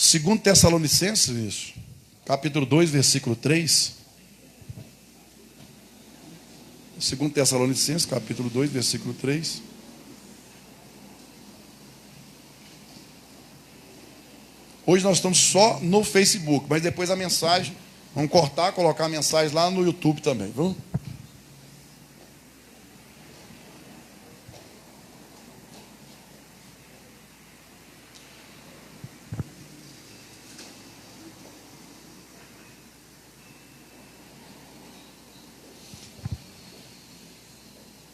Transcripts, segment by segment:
2 Tessalonicenses, isso, capítulo 2, versículo 3. 2 Tessalonicenses, capítulo 2, versículo 3. Hoje nós estamos só no Facebook, mas depois a mensagem, vamos cortar, colocar a mensagem lá no YouTube também, viu?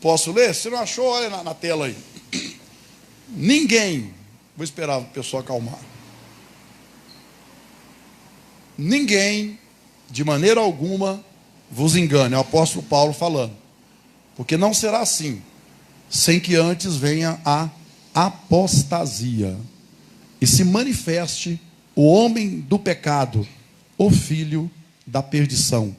Posso ler? Se não achou, olha na tela aí. Ninguém, vou esperar o pessoal acalmar. Ninguém, de maneira alguma, vos engane. É o apóstolo Paulo falando. Porque não será assim, sem que antes venha a apostasia e se manifeste o homem do pecado, o filho da perdição,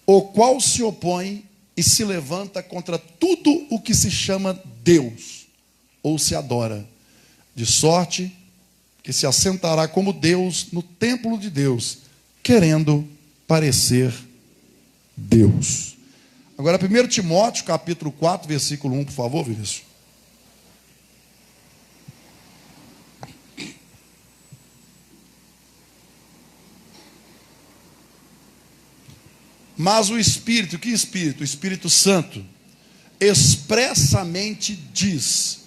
o qual se opõe e se levanta contra tudo o que se chama Deus, ou se adora, de sorte que se assentará como Deus no templo de Deus, querendo parecer Deus. Agora, 1 Timóteo, capítulo 4, versículo 1, por favor, Vinícius. Mas o Espírito, que Espírito? O Espírito Santo, expressamente diz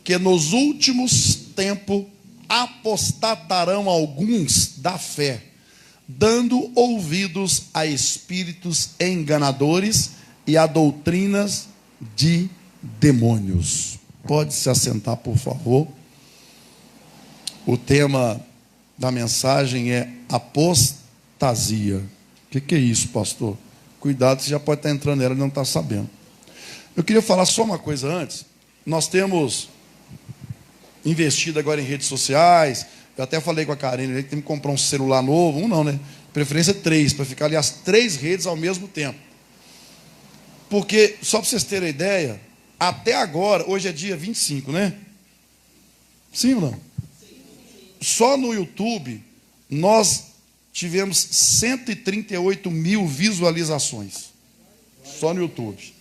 que nos últimos tempos apostatarão alguns da fé, dando ouvidos a espíritos enganadores e a doutrinas de demônios. Pode se assentar, por favor. O tema da mensagem é apostasia. O que é isso, pastor? Cuidado, você já pode estar entrando nela e não está sabendo. Eu queria falar só uma coisa antes. Nós temos investido agora em redes sociais. Eu até falei com a Karine, que tem que comprar um celular novo. Um não, né? Preferência 3, para ficar ali as 3 redes ao mesmo tempo. Porque, só para vocês terem ideia, até agora, hoje é dia 25, né? Sim ou não? Só no YouTube, nós tivemos 138 mil visualizações. Só no YouTube.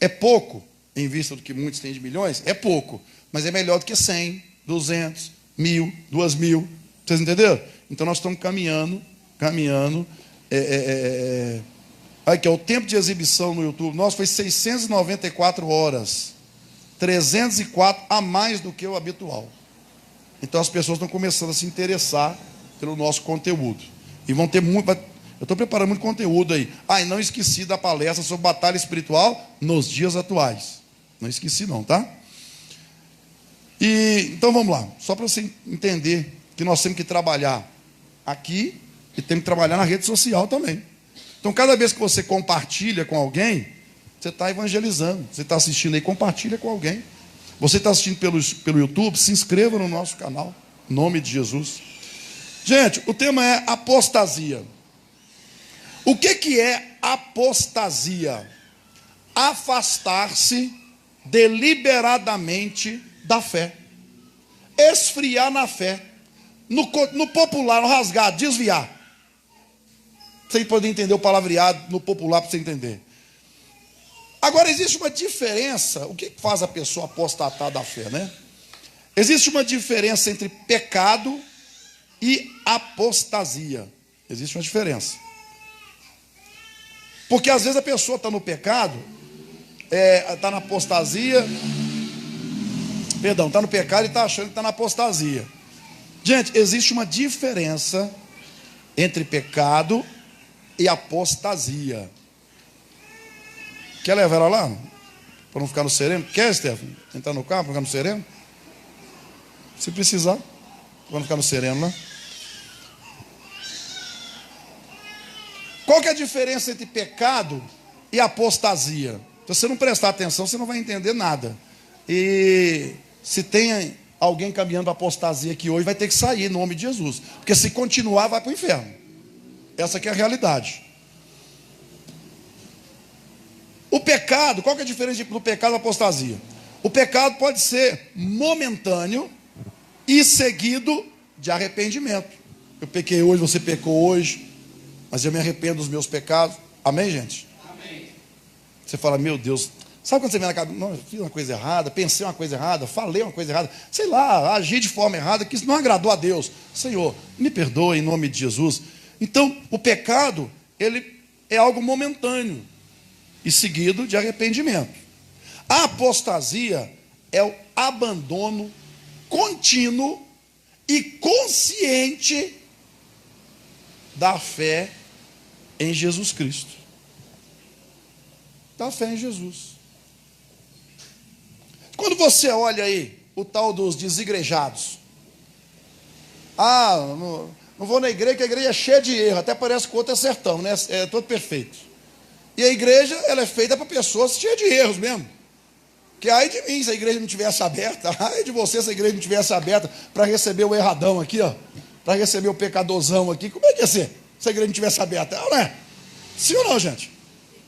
É pouco, em vista do que muitos têm de milhões, é pouco. Mas é melhor do que 100, 200, 1000, 2000. Vocês entenderam? Então nós estamos caminhando. Aqui, o tempo de exibição no YouTube nosso foi 694 horas. 304 a mais do que o habitual. Então as pessoas estão começando a se interessar pelo nosso conteúdo. E vão ter muito. Eu estou preparando muito conteúdo aí. E não esqueci da palestra sobre batalha espiritual nos dias atuais. Não esqueci não, tá? Então vamos lá. Só para você entender que nós temos que trabalhar aqui e temos que trabalhar na rede social também. Então cada vez que você compartilha com alguém, você está evangelizando. Você está assistindo aí, compartilha com alguém. Você está assistindo pelo YouTube, se inscreva no nosso canal. Em nome de Jesus. Gente, o tema é apostasia. O que é apostasia? Afastar-se deliberadamente da fé. Esfriar na fé. No popular, no rasgar, desviar. Você pode entender o palavreado no popular para você entender. Agora, existe uma diferença. O que faz a pessoa apostatar da fé, né? Existe uma diferença entre pecado e apostasia. Existe uma diferença. Porque às vezes a pessoa está no pecado, está na apostasia, está no pecado e está achando que está na apostasia. Gente, existe uma diferença entre pecado e apostasia. Quer levar ela lá? Para não ficar no sereno? Quer, Stephanie? Entrar no carro para ficar no sereno? Se precisar, para não ficar no sereno lá. Qual que é a diferença entre pecado e apostasia? Se você não prestar atenção, você não vai entender nada. E se tem alguém caminhando para apostasia aqui hoje, vai ter que sair em nome de Jesus. Porque se continuar, vai para o inferno. Essa aqui é a realidade. O pecado, qual que é a diferença do pecado e apostasia? O pecado pode ser momentâneo e seguido de arrependimento. Eu pequei hoje, você pecou hoje, mas eu me arrependo dos meus pecados. Amém, gente? Amém. Você fala, meu Deus, sabe quando você vem na cabeça, não, eu fiz uma coisa errada, pensei uma coisa errada, falei uma coisa errada, sei lá, agi de forma errada, que isso não agradou a Deus. Senhor, me perdoe em nome de Jesus. Então, o pecado, ele é algo momentâneo e seguido de arrependimento. A apostasia é o abandono contínuo e consciente da fé em Jesus Cristo. Da fé em Jesus. Quando você olha aí o tal dos desigrejados, não vou na igreja, que a igreja é cheia de erro, até parece que o outro é sertão, né? É todo perfeito. E a igreja, ela é feita para pessoas cheias de erros mesmo. Que ai de mim se a igreja não tivesse aberta, ai de você se a igreja não tivesse aberta para receber o erradão aqui, ó, para receber o pecadorzão aqui, como é que ia ser se a igreja não tivesse aberta? Não é? Sim ou não, gente?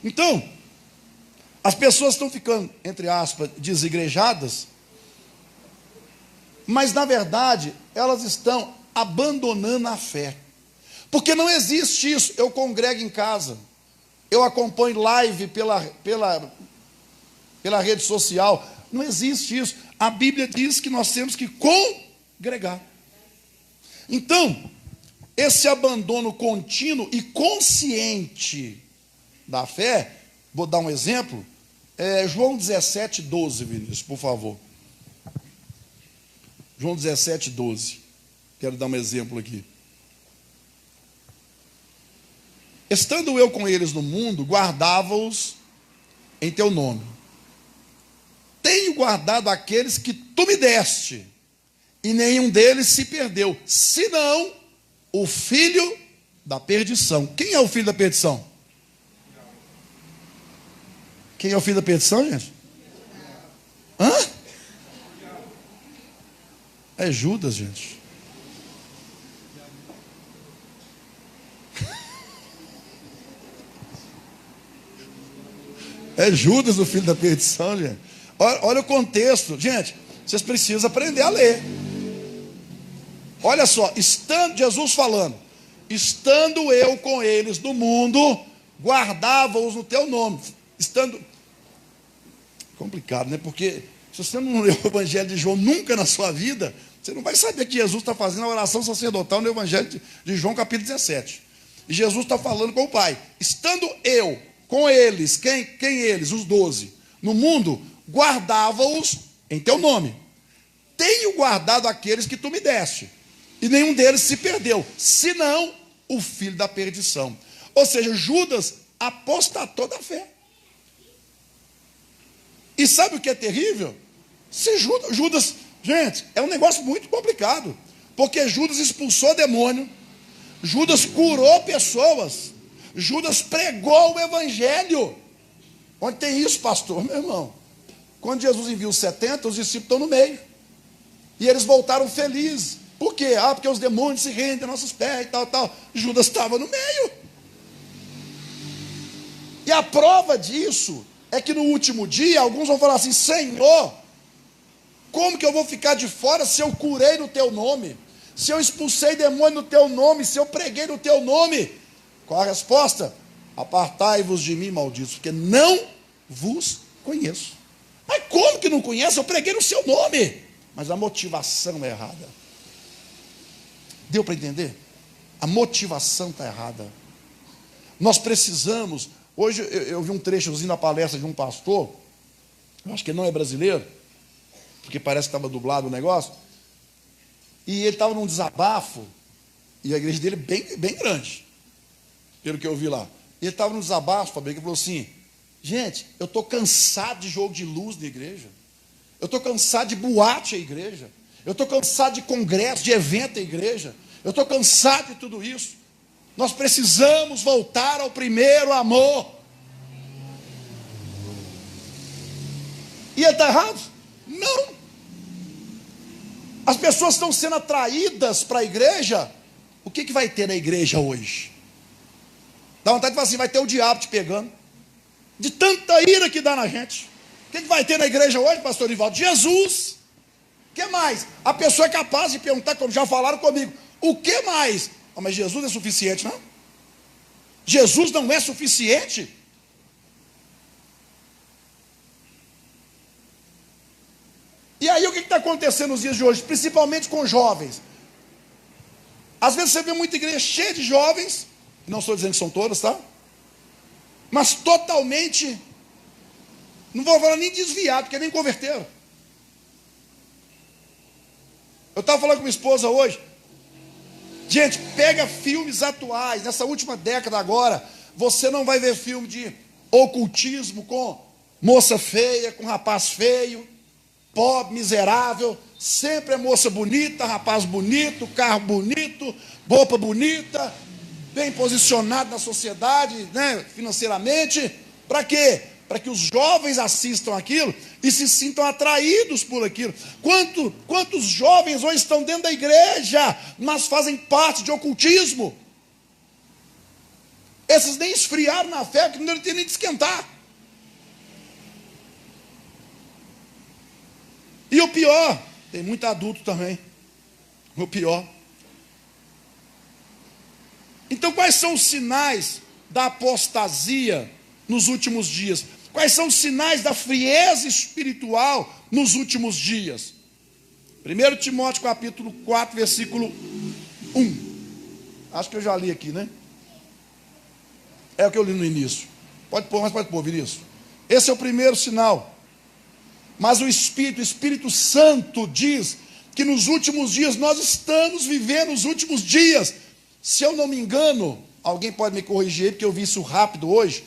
Então, as pessoas estão ficando, entre aspas, desigrejadas, mas na verdade elas estão abandonando a fé, porque não existe isso. Eu congrego em casa, eu acompanho live pela rede social, não existe isso. A Bíblia diz que nós temos que congregar. Então, esse abandono contínuo e consciente da fé, vou dar um exemplo, João 17:12, Vinícius, por favor. João 17:12. Quero dar um exemplo aqui. Estando eu com eles no mundo, guardava-os em teu nome. Tenho guardado aqueles que tu me deste, e nenhum deles se perdeu, senão o filho da perdição. Quem é o filho da perdição? Quem é o filho da perdição, gente? Hã? É Judas, gente. É Judas o filho da perdição, gente. Olha o contexto. Gente, vocês precisam aprender a ler. Olha só, Jesus falando, estando eu com eles no mundo, guardava-os no teu nome. Complicado, né? Porque se você não leu o Evangelho de João nunca na sua vida, você não vai saber que Jesus está fazendo a oração sacerdotal no Evangelho de João, capítulo 17. E Jesus está falando com o Pai. Estando eu com eles, quem eles? Os 12. No mundo, guardava-os em teu nome. Tenho guardado aqueles que tu me deste, e nenhum deles se perdeu, senão o filho da perdição. Ou seja, Judas apostatou da fé. E sabe o que é terrível? Se Judas, gente, é um negócio muito complicado, porque Judas expulsou demônio, Judas curou pessoas, Judas pregou o evangelho. Onde tem isso, pastor? Meu irmão, quando Jesus enviou os 70, os discípulos estão no meio, e eles voltaram felizes. Por quê? Porque os demônios se rendem a nossos pés e tal. Judas estava no meio. E a prova disso é que no último dia, alguns vão falar assim: Senhor, como que eu vou ficar de fora se eu curei no teu nome? Se eu expulsei demônio no teu nome? Se eu preguei no teu nome? Qual a resposta? Apartai-vos de mim, malditos, porque não vos conheço. Mas como que não conhece? Eu preguei no seu nome. Mas a motivação é errada. Deu para entender? A motivação está errada. Nós precisamos. Hoje eu vi um trechozinho na palestra de um pastor, eu acho que ele não é brasileiro, porque parece que estava dublado o negócio, e ele estava num desabafo, e a igreja dele é bem grande, pelo que eu vi lá. Ele estava num desabafo, Fabrício, que falou assim: gente, eu estou cansado de jogo de luz na igreja, eu estou cansado de boate à igreja, eu estou cansado de congresso, de evento à igreja, eu estou cansado de tudo isso. Nós precisamos voltar ao primeiro amor. E ele está errado? Não. As pessoas estão sendo atraídas para a igreja. O que vai ter na igreja hoje? Dá vontade de falar assim: vai ter o diabo te pegando, de tanta ira que dá na gente. O que vai ter na igreja hoje, pastor Ivaldo? Jesus. O que mais? A pessoa é capaz de perguntar, como já falaram comigo, o que mais? Ah, mas Jesus é suficiente, não? Jesus não é suficiente? E aí o que está acontecendo nos dias de hoje, principalmente com jovens? Às vezes você vê muita igreja cheia de jovens, não estou dizendo que são todas, tá? Mas totalmente, não vou falar nem desviado, porque nem converteram. Eu estava falando com minha esposa hoje, gente, pega filmes atuais, nessa última década agora, você não vai ver filme de ocultismo com moça feia, com rapaz feio, pobre, miserável, sempre é moça bonita, rapaz bonito, carro bonito, roupa bonita, bem posicionado na sociedade, né, financeiramente. Para quê? Para que os jovens assistam aquilo e se sintam atraídos por aquilo. Quantos jovens hoje estão dentro da igreja, mas fazem parte de ocultismo? Esses nem esfriaram na fé, que não tem nem de esquentar. E o pior, tem muito adulto também. O pior. Então, quais são os sinais da apostasia nos últimos dias? Quais são os sinais da frieza espiritual nos últimos dias? 1 Timóteo capítulo 4, versículo 1. Acho que eu já li aqui, né? É o que eu li no início. Pode pôr, mas pode pôr, Vinícius. Esse é o primeiro sinal. Mas o Espírito Santo diz que nos últimos dias, nós estamos vivendo os últimos dias. Se eu não me engano, alguém pode me corrigir, porque eu vi isso rápido hoje.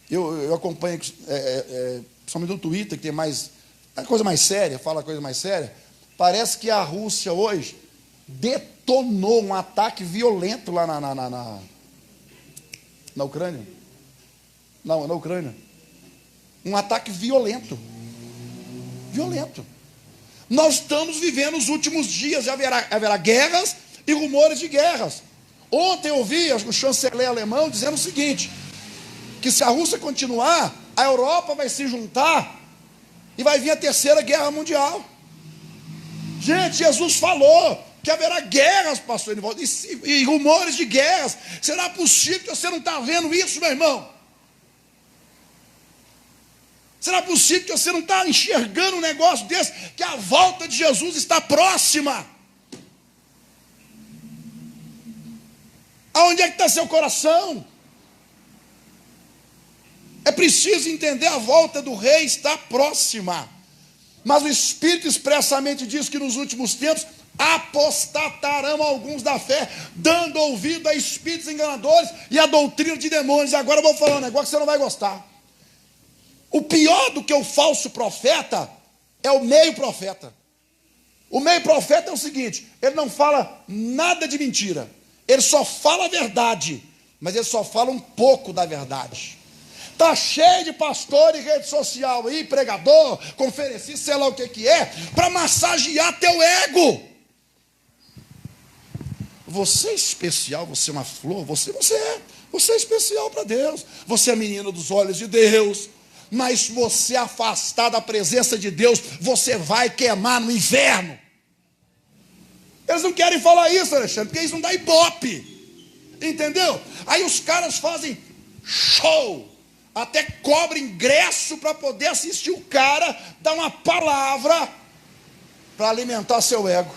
Eu acompanho, principalmente no Twitter, que tem mais, a coisa mais séria, fala a coisa mais séria. Parece que a Rússia hoje detonou um ataque violento lá na Ucrânia. Não, na Ucrânia. Um ataque violento. Violento. Nós estamos vivendo os últimos dias, haverá guerras e rumores de guerras. Ontem eu ouvi o chanceler alemão dizendo o seguinte, que se a Rússia continuar, a Europa vai se juntar e vai vir a terceira guerra mundial. Gente, Jesus falou que haverá guerras, pastor, e rumores de guerras. Será possível que você não está vendo isso, meu irmão? Será possível que você não está enxergando um negócio desse, que a volta de Jesus está próxima? Aonde é que está seu coração? É preciso entender, a volta do rei está próxima. Mas o Espírito expressamente diz que nos últimos tempos apostatarão alguns da fé, dando ouvido a espíritos enganadores e a doutrina de demônios. E agora eu vou falar um negócio que você não vai gostar. O pior do que o falso profeta é o meio profeta. O meio profeta é o seguinte, ele não fala nada de mentira, ele só fala a verdade, mas ele só fala um pouco da verdade. Está cheio de pastor em rede social aí, pregador, conferencista, sei lá o que é, para massagear teu ego. Você é especial, você é uma flor, você é especial para Deus, você é menino dos olhos de Deus. Mas se você afastar da presença de Deus, você vai queimar no inferno. Eles não querem falar isso, Alexandre, porque isso não dá ibope. Entendeu? Aí os caras fazem show, até cobram ingresso para poder assistir o cara dar uma palavra para alimentar seu ego.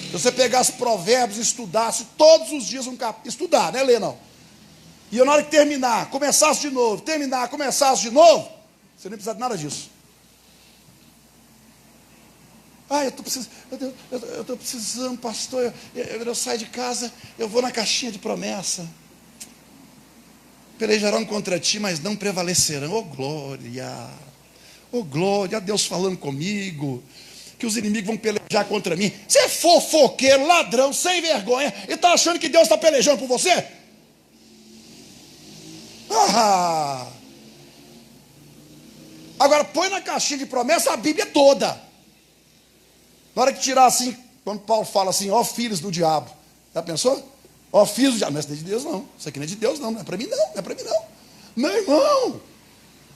Se você pegasse provérbios, estudasse todos os dias um capítulo, estudar, né, ler não. E eu, na hora que terminar, começasse de novo, começasse de novo, você nem precisa de nada disso. Ah, eu estou precisando, pastor, eu saio de casa, eu vou na caixinha de promessa. Pelejarão contra ti, mas não prevalecerão. Oh glória, Deus falando comigo, que os inimigos vão pelejar contra mim. Você é fofoqueiro, ladrão, sem vergonha, e está achando que Deus está pelejando por você? Agora põe na caixinha de promessa a Bíblia toda. Na hora que tirar assim, quando Paulo fala assim, ó filhos do diabo, já pensou? Ó filhos do diabo, não é de Deus não, isso aqui não é de Deus não, não é para mim não, não é para mim não. Meu irmão,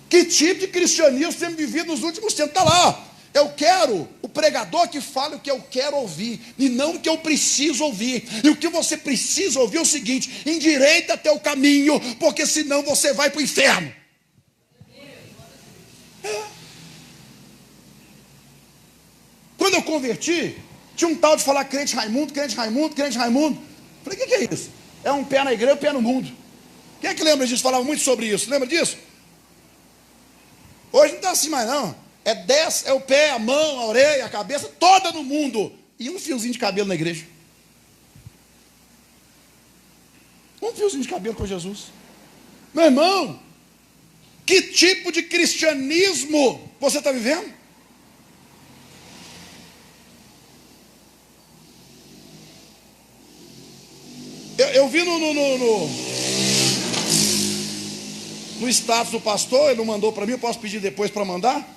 Que tipo de cristianismo temos vivido nos últimos tempos? Está lá. Eu quero o pregador que fale o que eu quero ouvir, e não o que eu preciso ouvir. E o que você precisa ouvir é o seguinte: endireita teu caminho, porque senão você vai para o inferno. Quando eu converti, tinha um tal de falar crente Raimundo, crente Raimundo, crente Raimundo. Falei, o que é isso? É um pé na igreja, um pé no mundo. Quem é que lembra disso? Falava muito sobre isso. Lembra disso? Hoje não está assim mais não. É o pé, a mão, a orelha, a cabeça, toda no mundo. E um fiozinho de cabelo na igreja. Um fiozinho de cabelo com Jesus. Meu irmão, que tipo de cristianismo você está vivendo? Eu vi no status do pastor, ele não mandou para mim, eu posso pedir depois para mandar.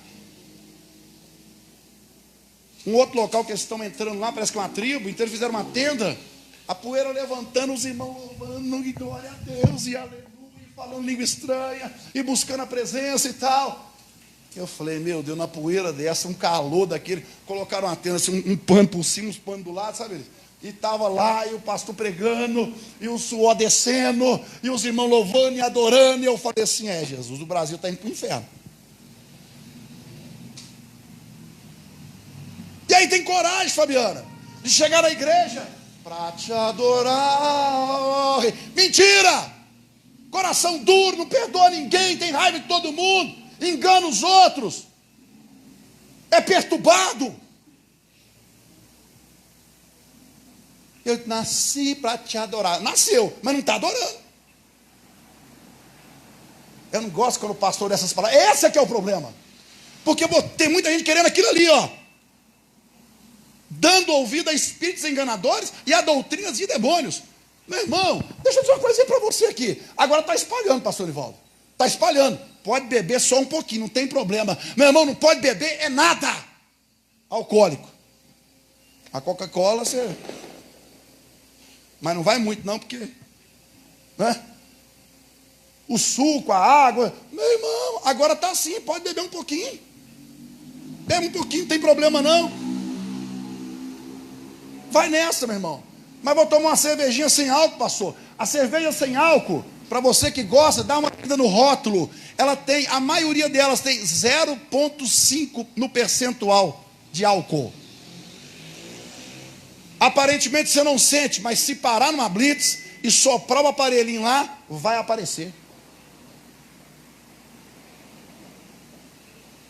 Um outro local que eles estão entrando lá, parece que é uma tribo, então eles fizeram uma tenda, a poeira levantando, os irmãos louvando, e glória a Deus, e aleluia, e falando língua estranha, e buscando a presença e tal. Eu falei, meu Deus, na poeira dessa, um calor daquele, colocaram uma tenda, assim, um pano por cima, uns panos do lado, sabe? E estava lá, e o pastor pregando, e o suor descendo, e os irmãos louvando e adorando, e eu falei assim, Jesus, o Brasil está indo para o inferno. E aí tem coragem, Fabiana, de chegar na igreja para te adorar. Mentira! Coração duro, não perdoa ninguém, tem raiva de todo mundo, engana os outros, é perturbado. Eu nasci para te adorar. Nasceu, mas não está adorando. Eu não gosto quando o pastor dessas palavras. Esse é que é o problema. Porque tem muita gente querendo aquilo ali, ó. Dando ouvido a espíritos enganadores e a doutrinas de demônios. Meu irmão, deixa eu dizer uma coisinha para você aqui. Agora está espalhando, pastor Nivaldo. Está espalhando. Pode beber só um pouquinho, não tem problema. Meu irmão, não pode beber é nada alcoólico. A Coca-Cola, você... Mas não vai muito não, porque... Né? O suco, a água... Meu irmão, agora está assim, pode beber um pouquinho. Bebe um pouquinho, não tem problema não. Vai nessa, meu irmão. Mas vou tomar uma cervejinha sem álcool, pastor. A cerveja sem álcool, para você que gosta, dá uma olhada no rótulo. Ela tem, a maioria delas tem 0,5 no percentual de álcool. Aparentemente você não sente, mas se parar numa blitz e soprar o aparelhinho lá, vai aparecer.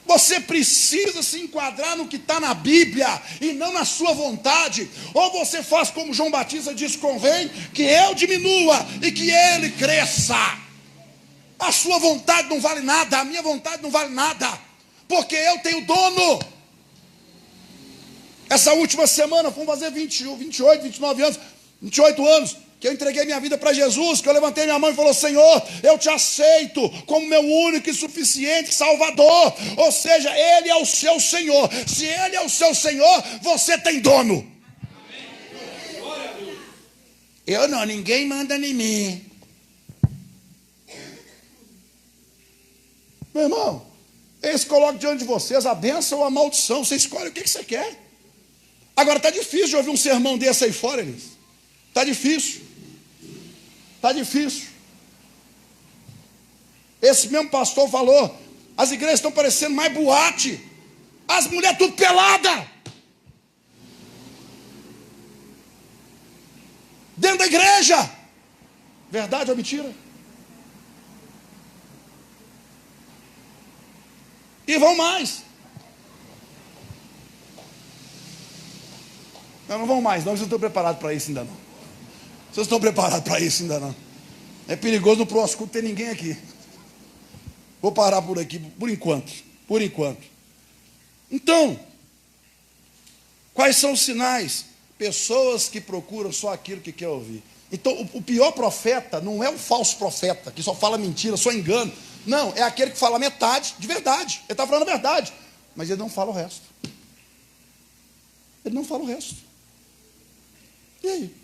Você precisa se enquadrar no que está na Bíblia e não na sua vontade. Ou você faz como João Batista disse, convém que eu diminua e que ele cresça. A sua vontade não vale nada, a minha vontade não vale nada, porque eu tenho dono. Essa última semana, fomos fazer 28, 29 anos, 28 anos, que eu entreguei minha vida para Jesus, que eu levantei minha mão e falou, Senhor, eu te aceito como meu único e suficiente Salvador. Ou seja, Ele é o seu Senhor. Se Ele é o seu Senhor, você tem dono. Eu não, ninguém manda em mim. Meu irmão, eles colocam diante de vocês a bênção ou a maldição. Você escolhe o que você quer. Agora está difícil de ouvir um sermão desse aí fora, Elis. Está difícil. Está difícil. Esse mesmo pastor falou, as igrejas estão parecendo mais boate. As mulheres tudo pelada. Dentro da igreja. Verdade ou mentira? E vão mais. Não vão mais, não, vocês não estão preparados para isso ainda não. Vocês estão preparados para isso ainda não. É perigoso no próximo culto ter ninguém aqui. Vou parar por aqui, por enquanto. Por enquanto. Então, quais são os sinais? Pessoas que procuram só aquilo que quer ouvir. Então, o pior profeta não é o falso profeta, que só fala mentira, só engano. Não, é aquele que fala metade de verdade. Ele está falando a verdade, mas ele não fala o resto. Ele não fala o resto. E aí?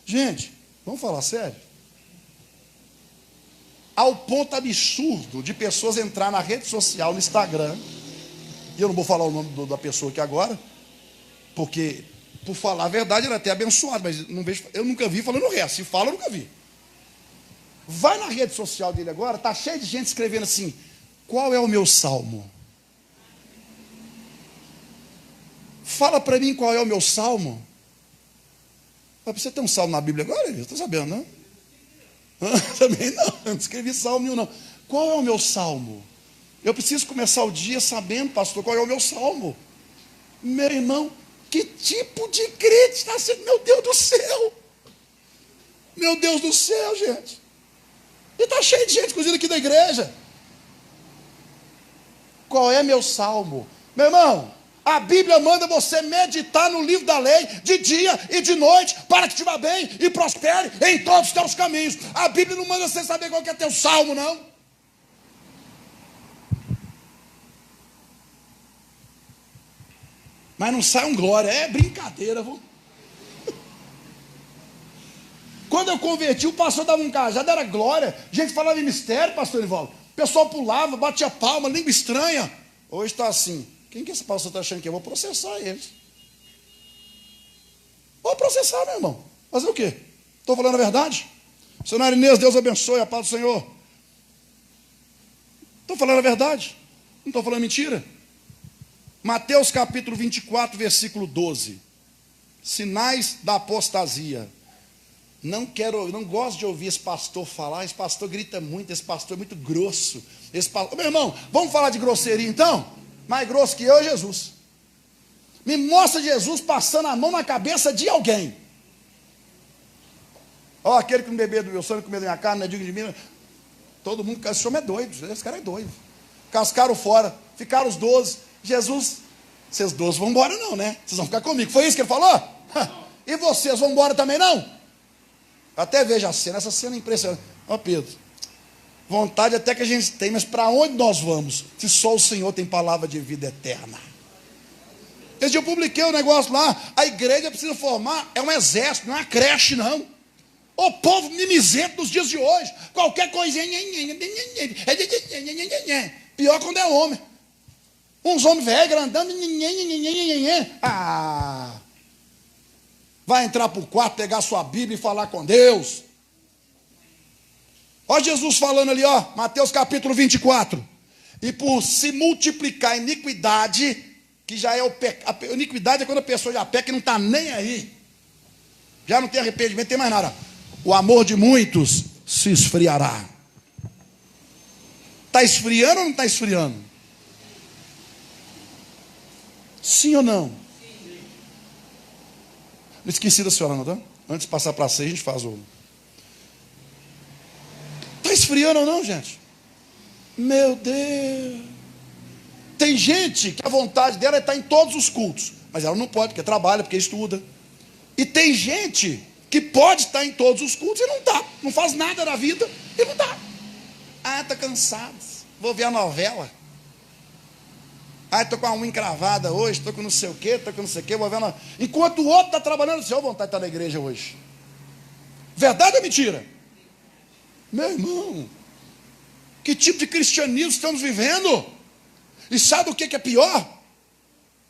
Gente, vamos falar sério? ao ponto absurdo de pessoas entrar na rede social, no Instagram, e eu não vou falar o nome da pessoa aqui agora, porque, por falar a verdade, ela é até abençoada, mas não vejo, eu nunca vi falando o resto. Se fala, eu nunca vi. Vai na rede social dele agora, está cheio de gente escrevendo assim: qual é o meu salmo? Fala para mim qual é o meu salmo. Você tem um salmo na Bíblia agora? Eu estou sabendo, não? Também não escrevi salmo nenhum, não. Qual é o meu salmo? Eu preciso começar o dia sabendo, pastor, qual é o meu salmo. Meu irmão, que tipo de crente está sendo? Meu Deus do céu! Meu Deus do céu, gente! E está cheio de gente, inclusive aqui da igreja. Qual é meu salmo? Meu irmão, a Bíblia manda você meditar no livro da lei de dia e de noite, para que te vá bem e prospere em todos os teus caminhos. A Bíblia não manda você saber qual que é teu salmo, não. Mas não sai um glória, é brincadeira, viu? Quando eu converti, o pastor dava um cajado, era glória. Gente falava em mistério, pastor Ivaldo. O pessoal pulava, batia palma, língua estranha. Hoje está assim. Quem que esse pastor está achando que eu vou processar eles? Vou processar, meu irmão. Fazer o quê? Estou falando a verdade? Senhora Inês, Deus abençoe, a paz do Senhor. Estou falando a verdade. Não estou falando mentira. Mateus capítulo 24, versículo 12. Sinais da apostasia. Não gosto de ouvir esse pastor falar. Esse pastor grita muito, esse pastor é muito grosso. Meu irmão, vamos falar de grosseria então? Mais grosso que eu é Jesus. Me mostra Jesus passando a mão na cabeça de alguém. Ó, aquele que não bebeu do meu sangue, comeu da minha carne, não é digno de mim. Todo mundo, esse homem é doido, esse cara é doido. Cascaram fora, ficaram os 12. Jesus, vocês 12 vão embora não, né? Vocês vão ficar comigo. Foi isso que ele falou? E vocês vão embora também não? Eu até vejo a cena, essa cena é impressionante. Ó Pedro, vontade até que a gente tem, mas para onde nós vamos? Se só o Senhor tem palavra de vida eterna. Esse dia eu publiquei um negócio lá, a igreja precisa formar, é um exército, não é uma creche não. O povo mimizento dos dias de hoje, qualquer coisinha, pior quando é homem. Uns homens velhos, grandando, vai entrar para o quarto, pegar sua Bíblia e falar com Deus. Olha Jesus falando ali, ó, Mateus capítulo 24. E por se multiplicar a iniquidade, que já é o pecado. A iniquidade é quando a pessoa já peca e não está nem aí. Já não tem arrependimento, não tem mais nada. O amor de muitos se esfriará. Está esfriando ou não está esfriando? Sim ou não? Não esqueci da senhora, não tá? Antes de passar para a ceia, a gente faz o... Está esfriando ou não, gente? Meu Deus! Tem gente que a vontade dela é estar em todos os cultos, mas ela não pode, porque trabalha, porque estuda. E tem gente que pode estar em todos os cultos e não está, não faz nada na vida e não está. Ah, está cansado, vou ver a novela. Ah, estou com a unha encravada hoje, estou com não sei o quê, estou com não sei o quê, vou ver a... Enquanto o outro está trabalhando, você tem vontade de estar na igreja hoje. Verdade ou mentira? Meu irmão, que tipo de cristianismo estamos vivendo? E sabe o que é pior?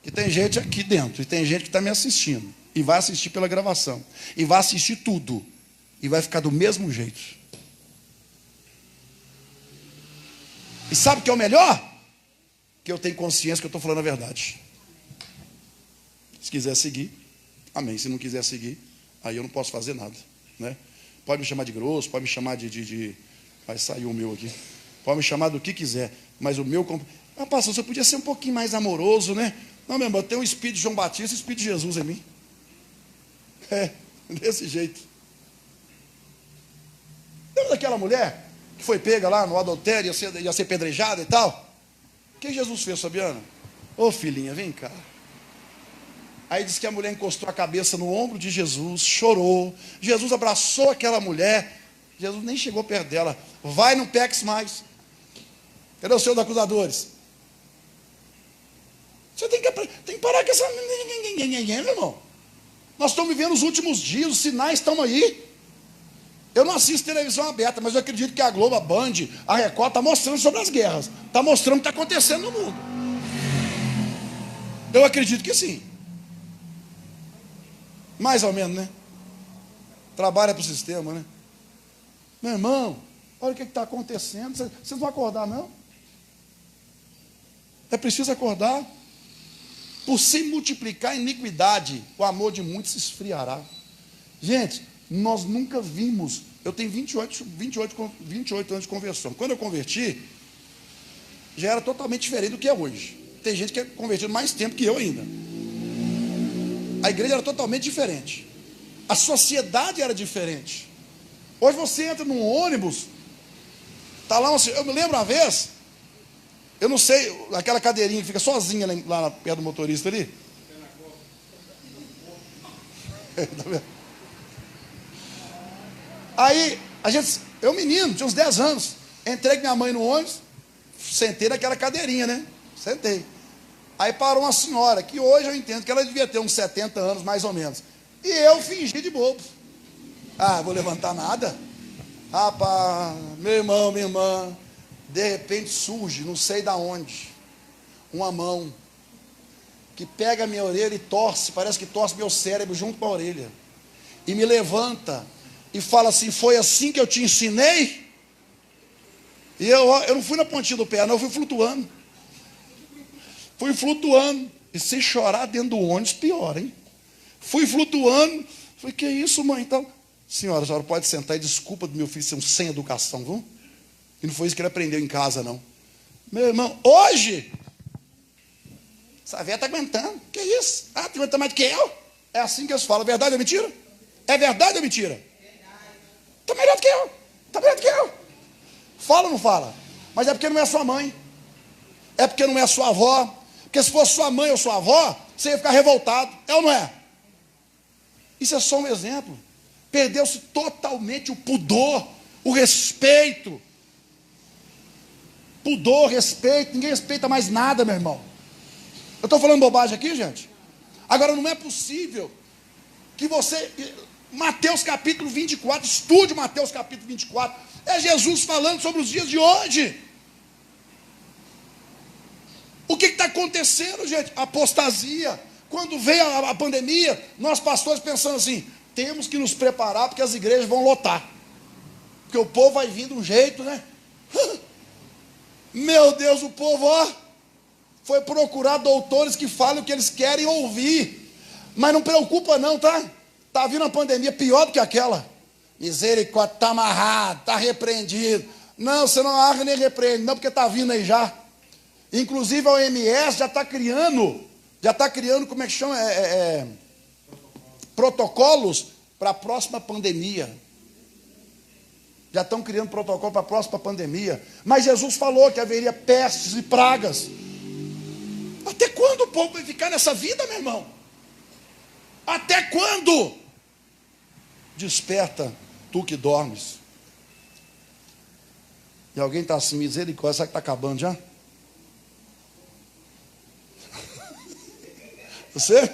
Que tem gente aqui dentro, e tem gente que está me assistindo, e vai assistir pela gravação, e vai assistir tudo, e vai ficar do mesmo jeito. E sabe o que é o melhor? Que eu tenho consciência que eu estou falando a verdade. Se quiser seguir, amém. Se não quiser seguir, aí eu não posso fazer nada, né? Pode me chamar de grosso, pode me chamar de... Vai sair o meu aqui. Pode me chamar do que quiser, mas o meu... Ah, pastor, você podia ser um pouquinho mais amoroso, né? Não, meu irmão, eu tenho o espírito de João Batista e o espírito de Jesus em mim. É, desse jeito. Lembra daquela mulher que foi pega lá no adultério, ia ser pedrejada e tal? O que Jesus fez, Fabiana? Ô filhinha, vem cá. Aí diz que a mulher encostou a cabeça no ombro de Jesus, chorou. Jesus abraçou aquela mulher. Jesus nem chegou perto dela. Vai, não peques mais. Cadê os seus acusadores? Você tem que parar com essa... Meu irmão. Nós estamos vivendo os últimos dias, os sinais estão aí. Eu não assisto televisão aberta, mas eu acredito que a Globo, a Band, a Record está mostrando sobre as guerras. Está mostrando o que está acontecendo no mundo. Eu acredito que sim. Mais ou menos, né? Trabalha para o sistema, né? Meu irmão, olha o que está acontecendo. Vocês não vão acordar, não? É preciso acordar. Por se multiplicar a iniquidade, o amor de muitos se esfriará. Gente, nós nunca vimos. Eu tenho 28 anos de conversão. Quando eu converti, já era totalmente diferente do que é hoje. Tem gente que é convertido mais tempo que eu ainda. A igreja era totalmente diferente. A sociedade era diferente. Hoje você entra num ônibus, está lá, eu me lembro uma vez, eu não sei, aquela cadeirinha que fica sozinha lá perto do motorista ali. Aí, eu menino, tinha uns 10 anos, entrei com minha mãe no ônibus, sentei naquela cadeirinha, né? Sentei. Aí parou uma senhora, que hoje eu entendo que ela devia ter uns 70 anos, mais ou menos. E eu fingi de bobo. Ah, vou levantar nada? Rapaz, meu irmão, minha irmã, de repente surge, não sei da onde, uma mão que pega a minha orelha e torce, parece que torce meu cérebro junto com a orelha. E me levanta e fala assim: foi assim que eu te ensinei? E eu não fui na pontinha do pé, não, eu fui flutuando. Fui flutuando. E se chorar dentro do ônibus, pior, hein? Fui flutuando. Falei: que isso, mãe? Então, senhora, a senhora pode sentar e desculpa do meu filho ser um sem educação, viu? E não foi isso que ele aprendeu em casa, não. Meu irmão, hoje, essa velha está aguentando. Que isso? Ah, tu aguenta mais do que eu? É assim que eles falam. Verdade ou mentira? É verdade ou mentira? Está melhor do que eu. Está melhor do que eu. Fala ou não fala? Mas é porque não é sua mãe. É porque não é sua avó. Porque se fosse sua mãe ou sua avó, você ia ficar revoltado. É ou não é? Isso é só um exemplo. Perdeu-se totalmente o pudor, o respeito. Pudor, respeito. Ninguém respeita mais nada, meu irmão. Eu estou falando bobagem aqui, gente? Agora, não é possível que você... Mateus capítulo 24, estude Mateus capítulo 24. É Jesus falando sobre os dias de hoje. O que está acontecendo, gente? Apostasia. Quando veio a pandemia, nós pastores pensando assim: temos que nos preparar porque as igrejas vão lotar. Porque o povo vai vir de um jeito, né? Meu Deus, o povo, ó, foi procurar doutores que falem o que eles querem ouvir. Mas não preocupa não, tá? Está vindo uma pandemia pior do que aquela. Misericórdia, está amarrado, está repreendido. Não, você não amarra nem repreende, não, porque está vindo aí já. Inclusive a OMS já está criando, como é que chama? Protocolos para a próxima pandemia. Já estão criando protocolo para a próxima pandemia. Mas Jesus falou que haveria pestes e pragas. Até quando o povo vai ficar nessa vida, meu irmão? Até quando? Desperta, tu que dormes. E alguém está assim: misericórdia, será que está acabando já? Você?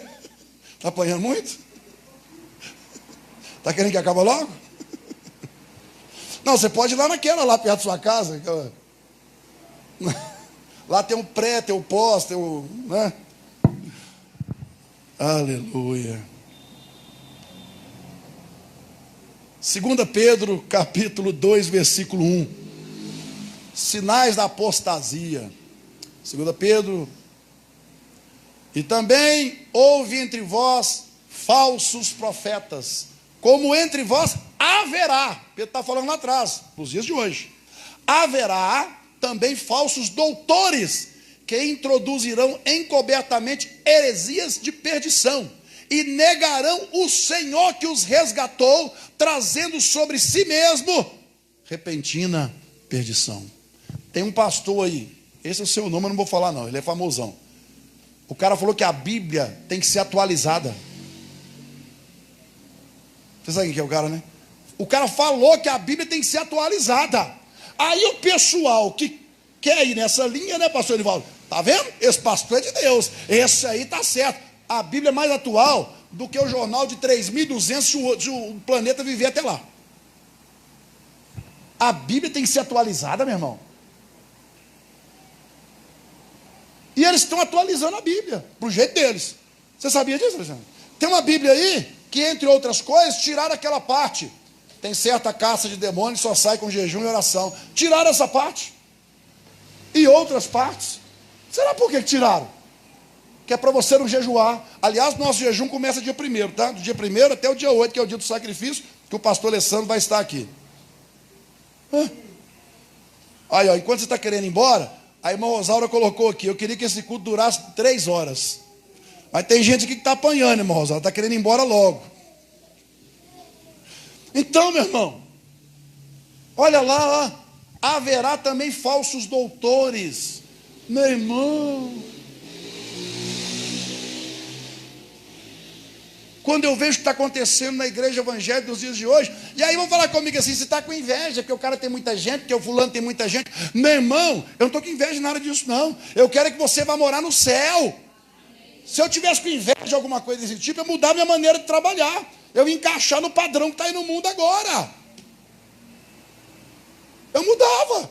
Está apanhando muito? Está querendo que acabe logo? Não, você pode ir lá naquela, lá perto da sua casa. Aquela... Lá tem um pré, tem um pós, tem um... né? Aleluia. 2 Pedro, capítulo 2, versículo 1. Sinais da apostasia. 2 Pedro... E também houve entre vós falsos profetas, como entre vós haverá. Pedro está falando lá atrás, nos dias de hoje. Haverá também falsos doutores, que introduzirão encobertamente heresias de perdição, e negarão o Senhor que os resgatou, trazendo sobre si mesmo repentina perdição. Tem um pastor aí, esse é o seu nome, eu não vou falar não, ele é famosão. O cara falou que a Bíblia tem que ser atualizada. Você sabe quem que é o cara, né? O cara falou que a Bíblia tem que ser atualizada. Aí o pessoal que quer ir nessa linha, né, pastor Edivaldo? Tá vendo? Esse pastor é de Deus. Esse aí tá certo. A Bíblia é mais atual do que o jornal de 3.200 se o planeta viver até lá. A Bíblia tem que ser atualizada, meu irmão. E eles estão atualizando a Bíblia, pro jeito deles. Você sabia disso, Alexandre? Tem uma Bíblia aí, que entre outras coisas, tiraram aquela parte. Tem certa caça de demônios, só sai com jejum e oração. Tiraram essa parte. E outras partes. Será por que tiraram? Que é para você não jejuar. Aliás, nosso jejum começa dia 1º, tá? Do dia 1º até o dia 8, que é o dia do sacrifício, que o pastor Alessandro vai estar aqui. Aí, ó, enquanto você está querendo ir embora, a irmã Rosaura colocou aqui, eu queria que esse culto durasse 3 horas. Mas tem gente aqui que está apanhando, irmã Rosaura, está querendo ir embora logo. Então, meu irmão, olha lá, ó, haverá também falsos doutores. Meu irmão, quando eu vejo o que está acontecendo na igreja evangélica dos dias de hoje, e aí vão falar comigo assim, você está com inveja, porque o cara tem muita gente, porque o fulano tem muita gente. Meu irmão, eu não estou com inveja de nada disso, não. Eu quero que você vá morar no céu. Se eu tivesse com inveja de alguma coisa desse tipo, eu mudar minha maneira de trabalhar. Eu ia encaixar no padrão que está aí no mundo agora. Eu mudava.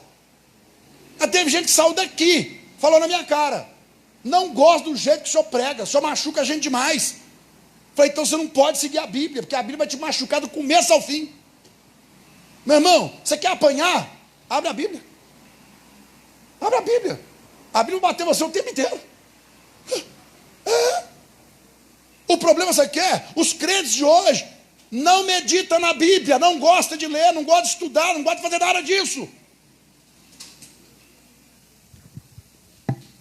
Já teve gente que saiu daqui, falou na minha cara, não gosto do jeito que o senhor prega, o senhor machuca a gente demais. Falei, então você não pode seguir a Bíblia, porque a Bíblia vai te machucar do começo ao fim. Meu irmão, você quer apanhar? Abre a Bíblia. Abre a Bíblia. A Bíblia bateu você o tempo inteiro. O problema, sabe o que é? Os crentes de hoje não meditam na Bíblia, não gostam de ler, não gostam de estudar, não gostam de fazer nada disso.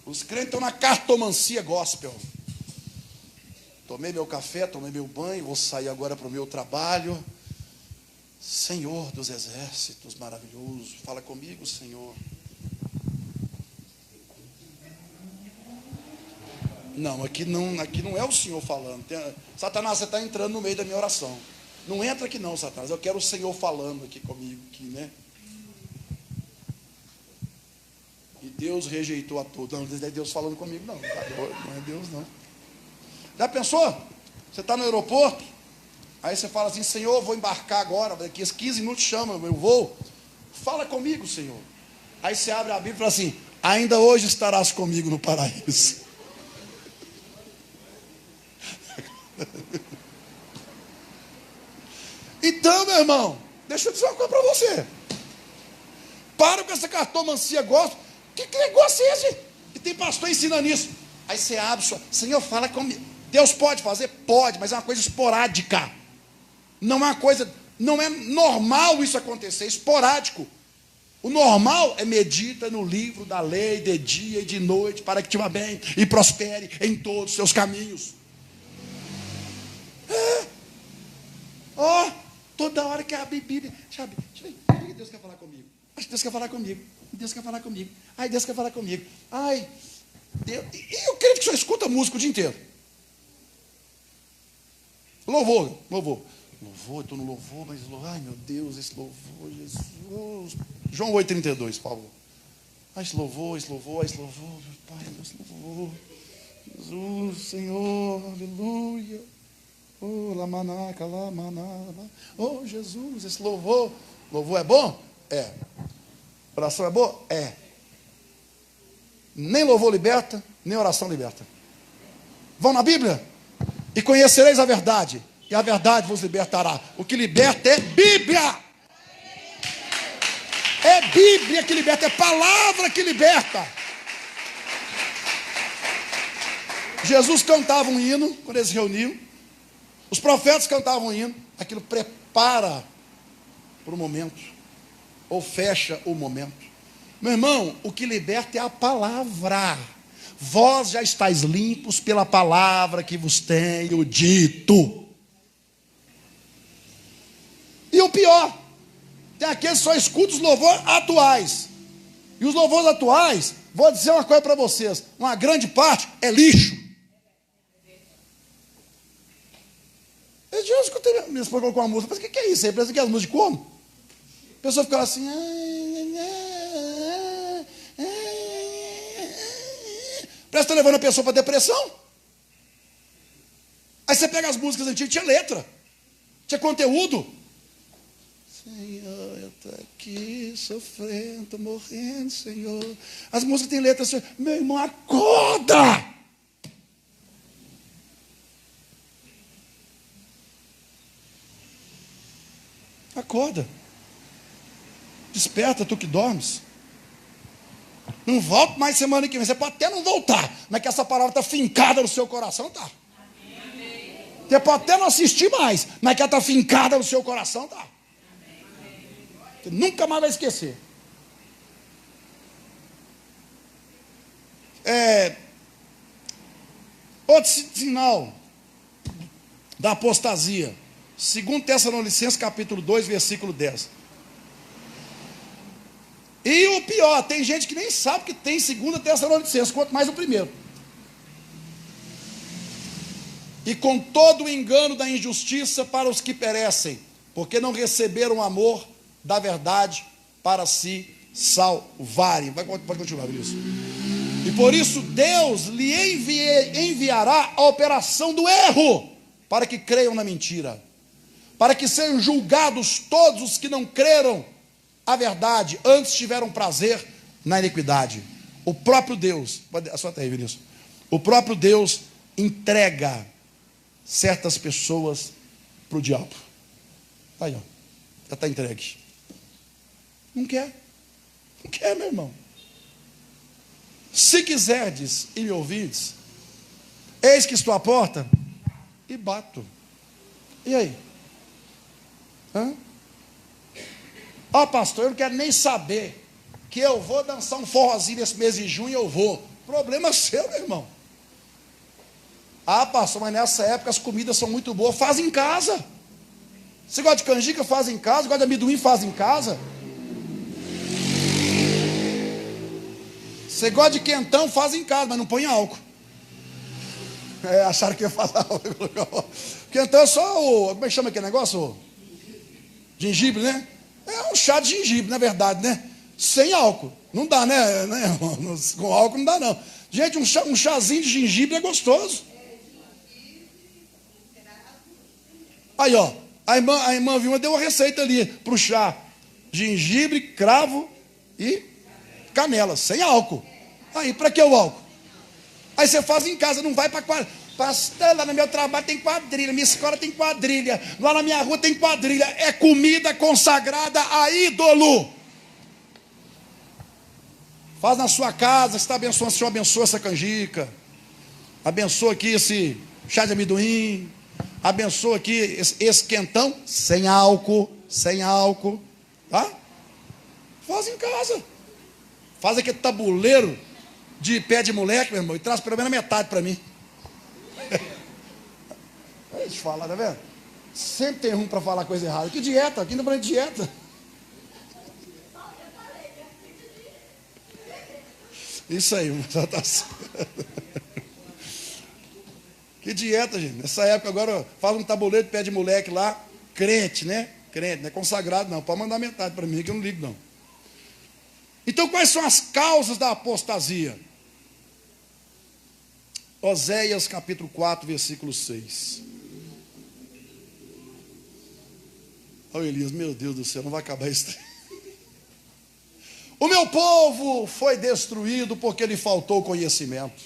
Os crentes estão na cartomancia gospel. Tomei meu café, tomei meu banho, vou sair agora para o meu trabalho. Senhor dos exércitos, maravilhoso, fala comigo, Senhor. Não, aqui não é o Senhor falando. Satanás, você está entrando no meio da minha oração. Não entra aqui não, Satanás. Eu quero o Senhor falando aqui comigo, aqui, né? E Deus rejeitou a todos. Não é Deus falando comigo, não. Não é Deus, não. Já pensou? Você está no aeroporto, aí você fala assim, Senhor, vou embarcar agora, daqui a 15 minutos chama meu voo. Fala comigo, Senhor. Aí você abre a Bíblia e fala assim, ainda hoje estarás comigo no paraíso. Então, meu irmão, deixa eu dizer uma coisa para você. Para com essa cartomancia gospel. Que negócio é esse? E tem pastor ensinando isso. Aí você abre, Senhor, fala comigo. Deus pode fazer? Pode, mas é uma coisa esporádica. Não é uma coisa, não é normal isso acontecer, é esporádico. O normal é medita no livro da lei de dia e de noite, para que te vá bem e prospere em todos os seus caminhos. Ó, toda hora que abre Bíblia, sabe? Deus quer falar comigo. Acho que Deus quer falar comigo. Deus quer falar comigo. Ai, Deus quer falar comigo. Ai, Deus. E eu creio que só escuta música o dia inteiro. Louvor. Eu estou no louvor, mas, ai meu Deus, esse louvor, Jesus. João 8,32, por favor. Esse louvor, meu Pai, esse louvor. Jesus, Senhor, aleluia. Oh, lamanaca, lamanaca. Oh, Jesus, esse louvor. Louvor é bom? É. Oração é boa? É. Nem louvor liberta, nem oração liberta. Vão na Bíblia? E conhecereis a verdade, e a verdade vos libertará. O que liberta é Bíblia. É Bíblia que liberta, é palavra que liberta. Jesus cantava um hino, quando eles se reuniam. Os profetas cantavam um hino. Aquilo prepara para o momento, ou fecha o momento. Meu irmão, o que liberta é a palavra. Vós já estáis limpos pela palavra que vos tenho dito. E o pior, tem aqueles que só escutam os louvores atuais. E os louvores atuais, vou dizer uma coisa para vocês, uma grande parte é lixo. Esse dia eu escutei, minha esposa colocou uma música, mas o que é isso aí? Parece que é as músicas de como? A pessoa ficava assim, parece que está levando a pessoa para depressão. Aí você pega as músicas antigas, tinha letra, tinha conteúdo. Senhor, eu Tô aqui sofrendo, tô morrendo, Senhor. As músicas têm letras assim, meu irmão, acorda! Acorda. Desperta, tu que dormes. Não volto mais semana que vem. Você pode até não voltar, mas que essa palavra está fincada no seu coração, tá? Você pode até não assistir mais, mas que ela está fincada no seu coração, tá? Você nunca mais vai esquecer. Outro sinal da apostasia. 2 Tessalonicenses capítulo 2, versículo 10. E o pior, tem gente que nem sabe que tem 2 Tessalonicenses, quanto mais o primeiro. E com todo o engano da injustiça para os que perecem, porque não receberam o amor da verdade para se salvarem. Pode continuar, Vinícius. E por isso Deus lhe enviará a operação do erro, para que creiam na mentira, para que sejam julgados todos os que não creram a verdade, antes tiveram prazer na iniquidade. O próprio Deus, solta aí, Vinícius. O próprio Deus entrega certas pessoas para o diabo. Aí, ó, já está entregue. Não quer, meu irmão. Se quiserdes e me ouvirdes, eis que estou à porta e bato. E aí? Ó, pastor, eu não quero nem saber que eu vou dançar um forrozinho nesse mês de junho, eu vou. Problema seu, meu irmão. Ah, pastor, mas nessa época as comidas são muito boas. Faz em casa. Você gosta de canjica? Faz em casa. Gosta de amendoim? Faz em casa. Você gosta de quentão? Faz em casa, mas não põe álcool. Acharam que ia falar. Quentão é só o... Como é que chama aquele negócio? Gengibre, né? É um chá de gengibre, na verdade, né? Sem álcool. Não dá, né? Com álcool não dá, não. Gente, um chazinho de gengibre é gostoso. Aí, ó. A irmã Vilma deu uma receita ali para o chá. Gengibre, cravo e canela. Sem álcool. Aí, para que o álcool? Aí você faz em casa, não vai para quadrilha. Pastor, lá no meu trabalho tem quadrilha, minha escola tem quadrilha, lá na minha rua tem quadrilha. É comida consagrada a ídolo. Faz na sua casa, se está abençoando, o Senhor abençoa essa canjica, abençoa aqui esse chá de amendoim, abençoa aqui esse quentão, sem álcool, tá? Faz em casa. Faz aquele tabuleiro de pé de moleque, meu irmão, e traz pelo menos metade para mim. Deixa eu falar, tá vendo? Sempre tem um para falar coisa errada. Que dieta? Aqui não é dieta. Isso aí, já tá certo. Que dieta, gente. Nessa época agora faz um tabuleiro de pé de moleque lá, crente, né? Crente, não é consagrado não. Pode mandar metade para mim que eu não ligo não. Então quais são as causas da apostasia? Oséias capítulo 4, versículo 6. Olha Elias, meu Deus do céu, não vai acabar isso. O meu povo foi destruído porque lhe faltou conhecimento.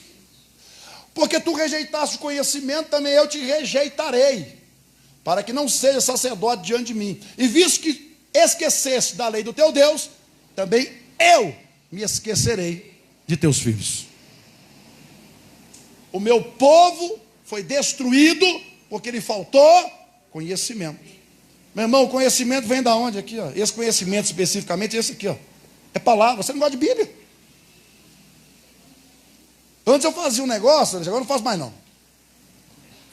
Porque tu rejeitaste o conhecimento, também eu te rejeitarei, para que não seja sacerdote diante de mim. E visto que esqueceste da lei do teu Deus, também eu me esquecerei de teus filhos. O meu povo foi destruído porque lhe faltou conhecimento. Meu irmão, o conhecimento vem da onde aqui, ó? Esse conhecimento especificamente, esse aqui, ó. É palavra. Você não gosta de Bíblia? Antes eu fazia um negócio, agora eu não faço mais não.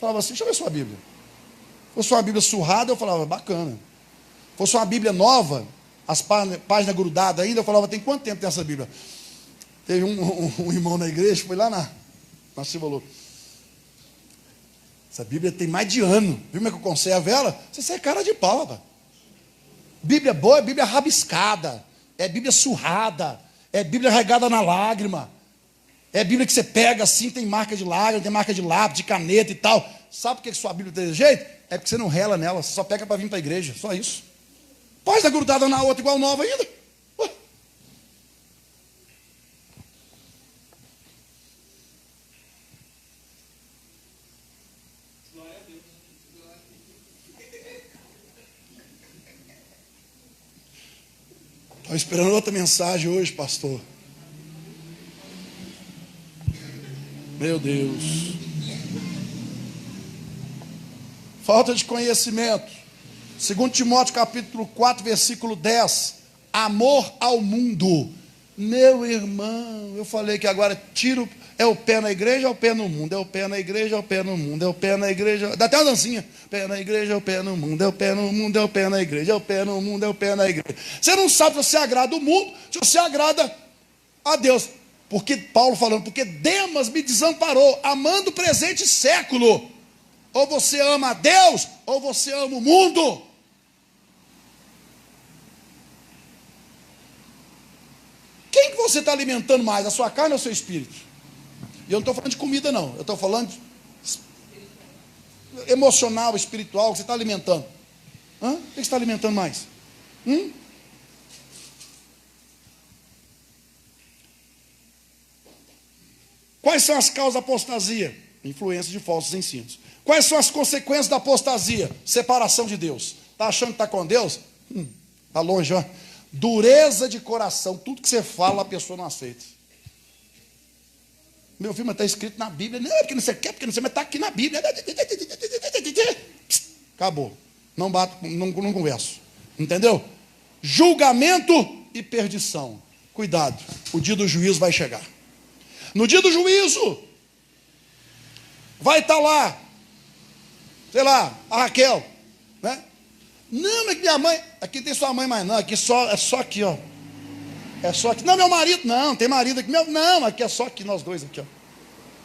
Falava assim, deixa eu ver sua Bíblia. Se fosse uma Bíblia surrada, eu falava, bacana. Se fosse uma Bíblia nova, as páginas grudadas ainda, eu falava, tem quanto tempo tem essa Bíblia? Teve um irmão na igreja, foi lá na falou, essa Bíblia tem mais de ano. Viu como é que eu conservo ela? Você é cara de pau, rapaz. Bíblia boa é Bíblia rabiscada, é Bíblia surrada, é Bíblia regada na lágrima, é Bíblia que você pega assim, tem marca de lágrima, tem marca de lápis, de caneta e tal. Sabe por que sua Bíblia tem desse jeito? É porque você não rela nela, você só pega para vir para a igreja, só isso. Pode estar grudada na outra igual nova ainda. Ué. Estou esperando outra mensagem hoje, pastor. Meu Deus. Falta de conhecimento. 2 Timóteo capítulo 4, versículo 10. Amor ao mundo. Meu irmão, eu falei que agora tiro, é o pé na igreja, é o pé no mundo. É o pé na igreja, é o pé no mundo. É o pé na igreja, dá até uma dancinha. Pé na igreja, é o pé no mundo. É o pé no mundo, é o pé na igreja. É o pé no mundo, é o pé na igreja. Você não sabe se você agrada o mundo, se você agrada a Deus. Porque Paulo falando, porque Demas me desamparou, amando o presente século. Ou você ama a Deus, ou você ama o mundo. Quem que você está alimentando mais, a sua carne ou o seu espírito? E eu não estou falando de comida, não. Eu estou falando de emocional, espiritual, que você está alimentando. O que você está alimentando mais? Quais são as causas da apostasia? Influência de falsos ensinos. Quais são as consequências da apostasia? Separação de Deus. Está achando que está com Deus? Está longe, ó. Dureza de coração. Tudo que você fala, a pessoa não aceita. Meu filho, mas está escrito na Bíblia. Não, porque não sei o que, porque não sei, mas está aqui na Bíblia. Acabou. Não bato, não converso. Entendeu? Julgamento e perdição. Cuidado, o dia do juízo vai chegar. No dia do juízo, vai estar lá, sei lá, a Raquel, né? Não, mas minha mãe, aqui tem sua mãe, mas não, aqui é só aqui, ó. É só aqui. Não, meu marido, não, tem marido aqui. Não, aqui é só aqui, nós dois aqui, ó.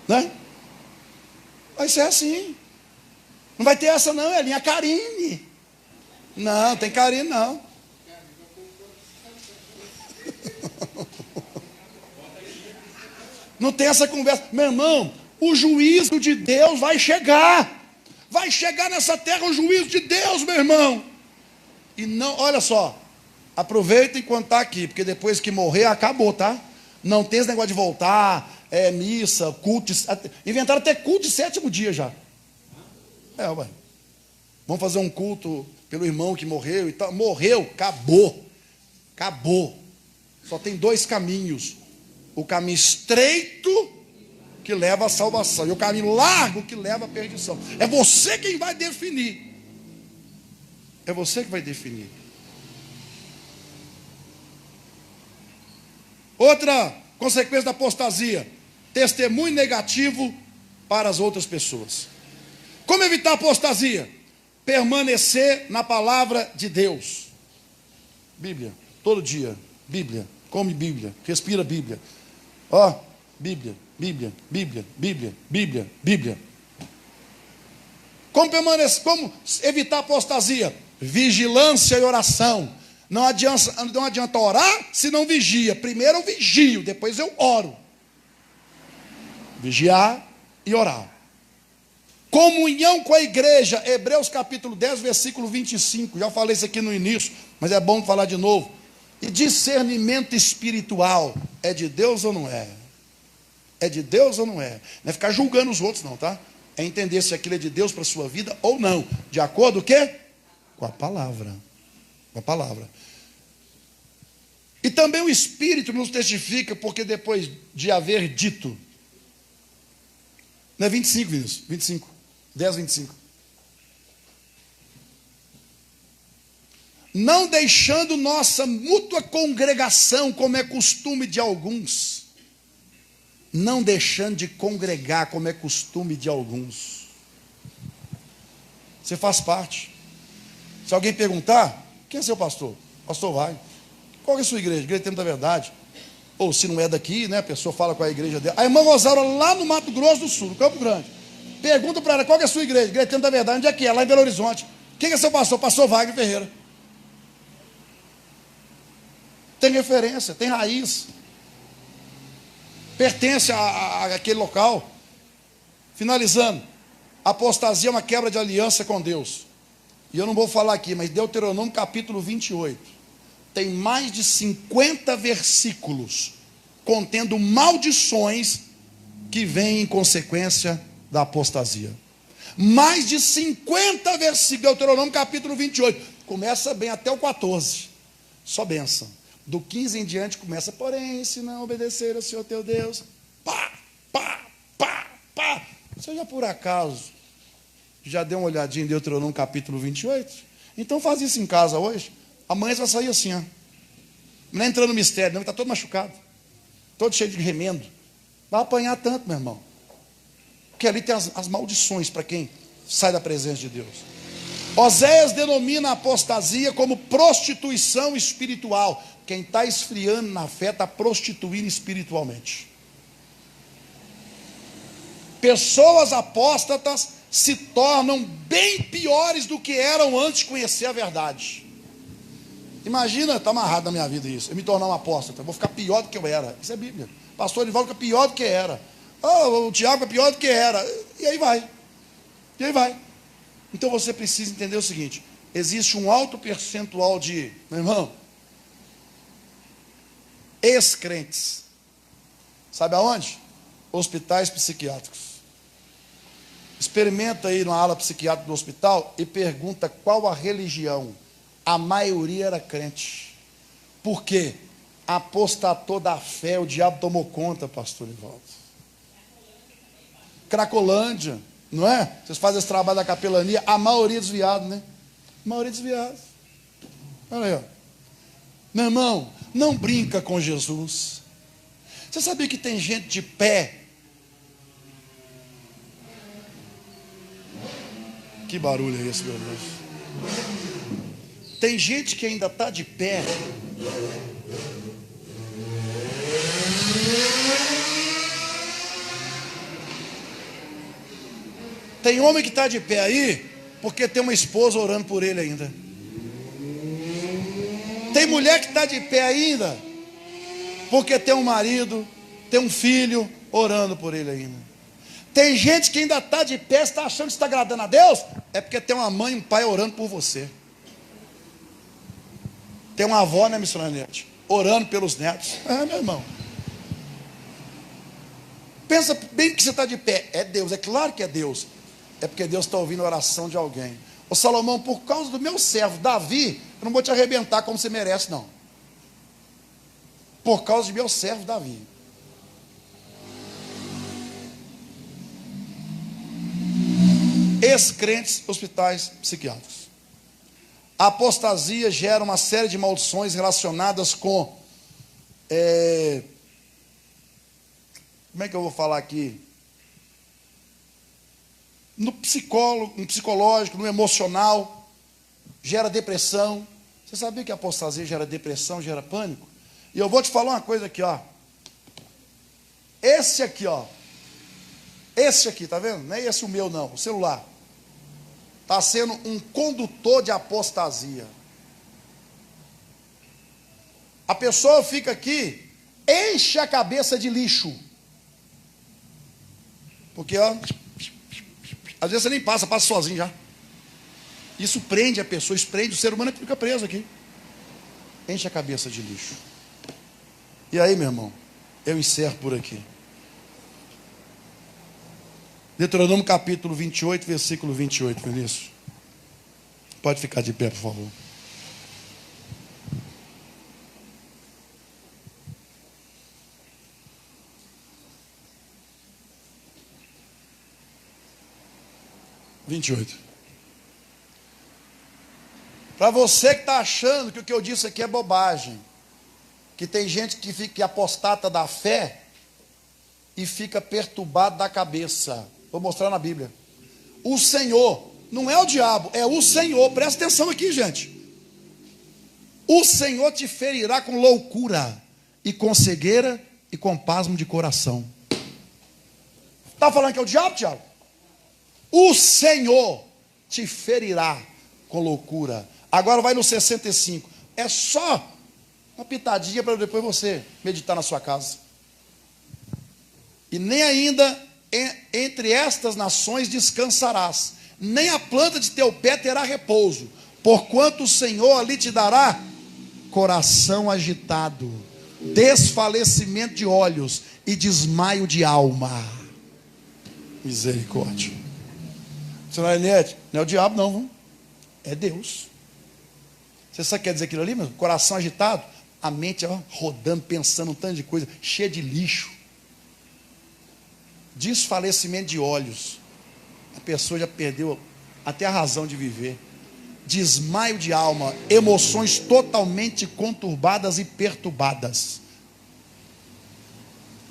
Né? Vai ser assim. Não vai ter essa não, é a linha Karine. Não, tem Karine não. Não tem essa conversa. Meu irmão, o juízo de Deus vai chegar. Vai chegar nessa terra o juízo de Deus, meu irmão. E não, olha só, aproveita enquanto está aqui, porque depois que morrer, acabou, tá? Não tem esse negócio de voltar, missa, culto. Inventaram até culto de 7º dia já. Ué. Vamos fazer um culto pelo irmão que morreu e tal. Morreu, acabou. Acabou. Só tem 2 caminhos. O caminho estreito que leva à salvação e o caminho largo que leva à perdição. É você quem vai definir. É você que vai definir. Outra consequência da apostasia: testemunho negativo para as outras pessoas. Como evitar a apostasia? Permanecer na palavra de Deus. Bíblia, todo dia. Bíblia, come Bíblia, respira Bíblia. Bíblia, Bíblia, Bíblia, Bíblia, Bíblia, Bíblia. Como evitar a apostasia? Vigilância e oração. Não adianta orar se não vigia. Primeiro eu vigio, depois eu oro. Vigiar e orar. Comunhão com a igreja. Hebreus capítulo 10, versículo 25. Já falei isso aqui no início, mas é bom falar de novo. E discernimento espiritual. É de Deus ou não é? É de Deus ou não é? Não é ficar julgando os outros não, tá? É entender se aquilo é de Deus para a sua vida ou não. De acordo com o quê? Com a palavra. Com a palavra. E também o Espírito nos testifica, porque depois de haver dito. Não é 25, Vinícius? 25. 10, 25. Não deixando nossa mútua congregação, como é costume de alguns. Não deixando de congregar, como é costume de alguns. Você faz parte. Se alguém perguntar, quem é seu pastor? Pastor vai. Qual é a sua igreja? Igreja Tempo da Verdade. Ou se não é daqui, né? A pessoa fala com a igreja dela. A irmã Rosaura lá no Mato Grosso do Sul, no Campo Grande. Pergunta para ela, qual é a sua igreja? Igreja Tempo da Verdade. Onde é que é? Lá em Belo Horizonte. Quem é seu pastor? Pastor Wagner Ferreira. Tem referência, tem raiz. Pertence àquele local. Finalizando. Apostasia é uma quebra de aliança com Deus. E eu não vou falar aqui, mas Deuteronômio capítulo 28, tem mais de 50 versículos contendo maldições que vêm em consequência da apostasia. Mais de 50 versículos, Deuteronômio capítulo 28. Começa bem até o 14. Só bênção. Do 15 em diante começa, porém, se não obedecer ao Senhor teu Deus, pá, pá, pá, pá. Você já por acaso já deu uma olhadinha em Deuteronômio capítulo 28? Então faz isso em casa hoje. Amanhã você vai sair assim, ó. Não é entrando no mistério, não, está todo machucado. Todo cheio de remendo. Vai apanhar tanto, meu irmão. Porque ali tem as maldições para quem sai da presença de Deus. Oséias denomina a apostasia como prostituição espiritual. Quem está esfriando na fé está prostituindo espiritualmente. Pessoas apóstatas se tornam bem piores do que eram antes de conhecer a verdade. Imagina, está amarrado na minha vida isso, eu me tornar um apóstata, eu vou ficar pior do que eu era. Isso é Bíblia. Pastor Edivaldo fica pior do que era. O Tiago é pior do que era. E aí vai. E aí vai. Então você precisa entender o seguinte: existe um alto percentual de, meu irmão, ex-crentes. Sabe aonde? Hospitais psiquiátricos. Experimenta aí na ala psiquiátrica do hospital e pergunta qual a religião. A maioria era crente. Por quê? Apostatou da fé, o diabo tomou conta, pastor Ivaldo. Cracolândia, não é? Vocês fazem esse trabalho da capelania, a maioria desviado, né? A maioria desviado. Olha aí, ó. Meu irmão, não brinca com Jesus. Você sabia que tem gente de pé? Que barulho é esse, meu Deus? Tem gente que ainda está de pé. Tem homem que está de pé aí, porque tem uma esposa orando por ele ainda. Tem mulher que está de pé ainda, porque tem um marido, tem um filho orando por ele ainda. Tem gente que ainda está de pé, está achando que está agradando a Deus, é porque tem uma mãe e um pai orando por você. Tem uma avó, né, missionária, orando pelos netos. Meu irmão. Pensa bem que você está de pé. É Deus, é claro que é Deus. É porque Deus está ouvindo a oração de alguém. Ô Salomão, por causa do meu servo Davi, eu não vou te arrebentar como você merece, não. Por causa de meu servo Davi. Ex-crentes, hospitais psiquiátricos. A apostasia gera uma série de maldições relacionadas com... como é que eu vou falar aqui? No psicológico, no emocional, gera depressão. Você sabia que a apostasia gera depressão, gera pânico? E eu vou te falar uma coisa aqui, ó. Esse aqui, ó. Esse aqui, tá vendo? Não é esse o meu, não. O celular. Está sendo um condutor de apostasia. A pessoa fica aqui, enche a cabeça de lixo. Porque, ó, às vezes você nem passa sozinho já. Isso prende a pessoa, isso prende o ser humano que fica preso aqui. Enche a cabeça de lixo. E aí, meu irmão, eu encerro por aqui. Deuteronômio capítulo 28, versículo 28, Vinícius. Pode ficar de pé, por favor. Para você que está achando que o que eu disse aqui é bobagem, que tem gente que apostata da fé e fica perturbado da cabeça. Vou mostrar na Bíblia. O Senhor, não é o diabo, é o Senhor. Presta atenção aqui, gente. O Senhor te ferirá com loucura e com cegueira e com pasmo de coração. Está falando que é o diabo, Tiago? O Senhor te ferirá com loucura. Agora vai no 65. É só uma pitadinha para depois você meditar na sua casa. E nem ainda entre estas nações descansarás, nem a planta de teu pé terá repouso, porquanto o Senhor ali te dará coração agitado, desfalecimento de olhos e desmaio de alma. Misericórdia. Senhora Eliette, não é o diabo não, viu? É Deus. Você sabe o que quer dizer aquilo ali, meu? Coração agitado, a mente rodando, pensando um tanto de coisa, cheia de lixo. Desfalecimento de olhos, a pessoa já perdeu até a razão de viver. Desmaio de alma, emoções totalmente conturbadas e perturbadas.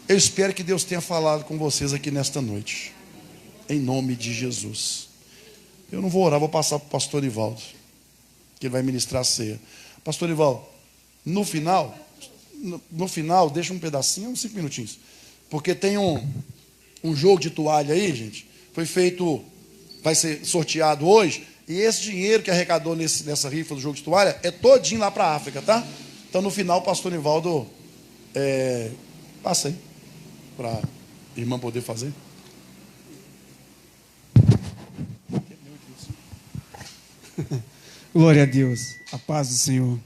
Eu espero que Deus tenha falado com vocês aqui nesta noite, em nome de Jesus. Eu não vou orar, vou passar para o pastor Ivaldo, que ele vai ministrar a ceia. Pastor Ivaldo, no final, deixa um pedacinho, uns 5 minutinhos, porque tem um jogo de toalha aí, gente, foi feito, vai ser sorteado hoje, e esse dinheiro que arrecadou nessa rifa do jogo de toalha é todinho lá para a África, tá? Então no final o pastor Nivaldo passa aí, para a irmã poder fazer. Glória a Deus, a paz do Senhor.